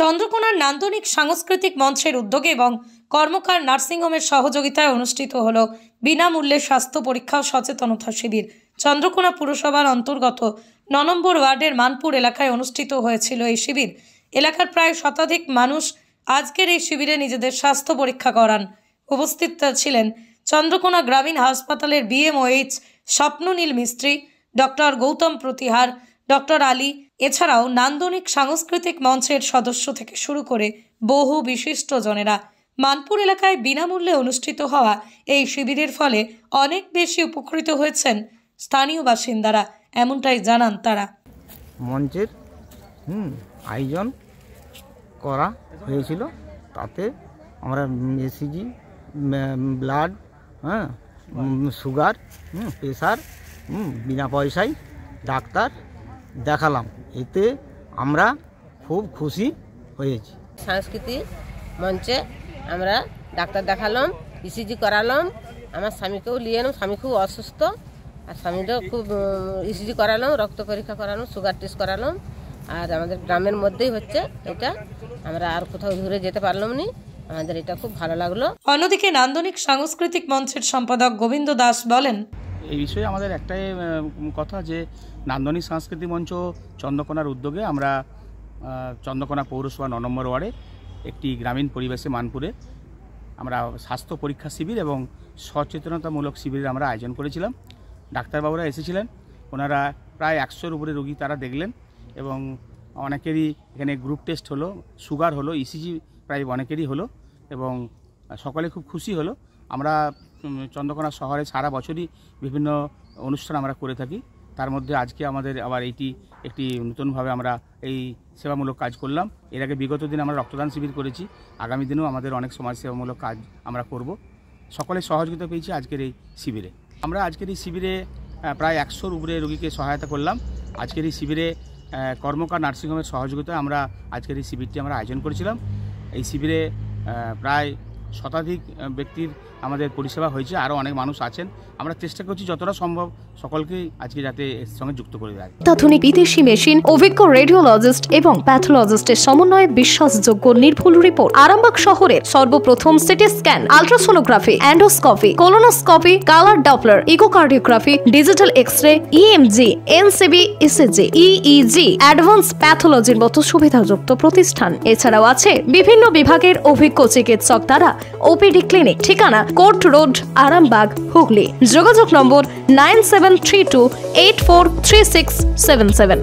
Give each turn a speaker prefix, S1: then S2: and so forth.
S1: চন্দ্রকোনার নান্দনিক সাংস্কৃতিক মঞ্চের উদ্যোগে এবং কর্মকার নার্সিংহোমের সহযোগিতায় অনুষ্ঠিত হল বিনামূল্যে স্বাস্থ্য পরীক্ষা ও সচেতনতা শিবির। চন্দ্রকোনা পুরসভার অন্তর্গত ৯ নম্বর ওয়ার্ডের মানপুর এলাকায় অনুষ্ঠিত হয়েছিল এই শিবির। এলাকার প্রায় শতাধিক মানুষ আজকের এই শিবিরে নিজেদের স্বাস্থ্য পরীক্ষা করান। উপস্থিত ছিলেন চন্দ্রকোনা গ্রামীণ হাসপাতালের বিএমওএইচ স্বপ্ননীল মিস্ত্রি, ডক্টর গৌতম প্রতিহার, ডক্টর আলী, এছাড়াও নান্দনিক সাংস্কৃতিক মঞ্চের সদস্য থেকে শুরু করে বহু বিশিষ্ট জনেরা। মানপুর এলাকায় বিনামূল্যে অনুষ্ঠিত হওয়া এই শিবিরের ফলে অনেক বেশি উপকৃত হয়েছেন স্থানীয় বাসিন্দারা, এমনটাই জানান তারা।
S2: মঞ্চের আয়োজন করা হয়েছিল, তাতে আমরা এসিজি, ব্লাড, সুগার, প্রেশার বিনা পয়সায় ডাক্তার দেখালাম। এতে আমরা খুব খুশি হয়েছি।
S3: সাংস্কৃতিক মঞ্চে আমরা ডাক্তার দেখালাম, ইসিজি করালাম, আমার স্বামীকেও নিয়ে এলাম। স্বামী খুব অসুস্থ, আর স্বামীরও খুব ইসিজি করালাম, রক্ত পরীক্ষা করালাম, সুগার টেস্ট করালাম। আর আমাদের গ্রামের মধ্যেই হচ্ছে এটা, আমরা আর কোথাও ঘুরে যেতে পারলাম না, আমাদের এটা খুব ভালো লাগলো।
S1: অন্যদিকে নান্দনিক সাংস্কৃতিক মঞ্চের সম্পাদক গোবিন্দ দাস বলেন,
S4: এই বিষয়ে আমাদের একটাই কথা যে নান্দনিক সাংস্কৃতিক মঞ্চ চন্দ্রকোনার উদ্যোগে আমরা চন্দ্রকোনা পৌরসভা ৯ নম্বর ওয়ার্ডে একটি গ্রামীণ পরিবেশে মানপুরে আমরা স্বাস্থ্য পরীক্ষা শিবির এবং সচেতনতামূলক শিবিরের আমরা আয়োজন করেছিলাম। ডাক্তারবাবুরা এসেছিলেন, ওনারা প্রায় ১০০-র উপরে রোগী তারা দেখলেন এবং অনেকেরই এখানে গ্রুপ টেস্ট হলো, সুগার হলো, ইসিজি প্রায় অনেকেরই হলো এবং সকলে খুব খুশি হলো। আমরা চন্দ্রকোনা শহরে সারা বছরই বিভিন্ন অনুষ্ঠান আমরা করে থাকি, তার মধ্যে আজকে আমাদের আবার একটি নতুনভাবে আমরা এই সেবামূলক কাজ করলাম। এর আগে বিগত দিনে আমরা রক্তদান শিবির করেছি, আগামী দিনেও আমাদের অনেক সমাজসেবামূলক কাজ আমরা করব। সকলের সহযোগিতা পেয়েছি আজকের এই শিবিরে। আমরা আজকের এই শিবিরে প্রায় ১০০-র উপরে রোগীকে সহায়তা করলাম। আজকের এই শিবিরে কর্মকার নার্সিংহোমের সহযোগিতায় আমরা আজকের এই শিবিরটি আমরা আয়োজন করেছিলাম। এই শিবিরে প্রায় শতাধিক ব্যক্তির আমাদের পরিষেবা হয়েছে, আরও অনেক মানুষ আছেন। আমরা চেষ্টা করছি যতটা সম্ভব সকলকেই আজকে যাতে এর সঙ্গে যুক্ত করে দেয়।
S5: অত্যাধুনিক বিদেশি মেশিন, অভিজ্ঞ রেডিওলজিস্ট এবং প্যাথোলজিস্টের সমন্বয়ে বিশ্বাসযোগ্য নির্ভুল রিপোর্ট। আরামবাগ শহরের সর্বপ্রথম CT scan, ultrasonography, endoscopy, colonoscopy, colour Doppler, echocardiography, digital X-ray, EMG, NCV, ECG, EEG, advance প্যাথোলজির মতো সুবিধাযুক্ত প্রতিষ্ঠান। এছাড়াও আছে বিভিন্ন বিভাগের অভিজ্ঞ চিকিৎসক দ্বারা ওপিডি ক্লিনিক। ঠিকানা কোর্ট রোড, আরামবাগ, হুগলি। যোগাযোগ নম্বর 9732843677।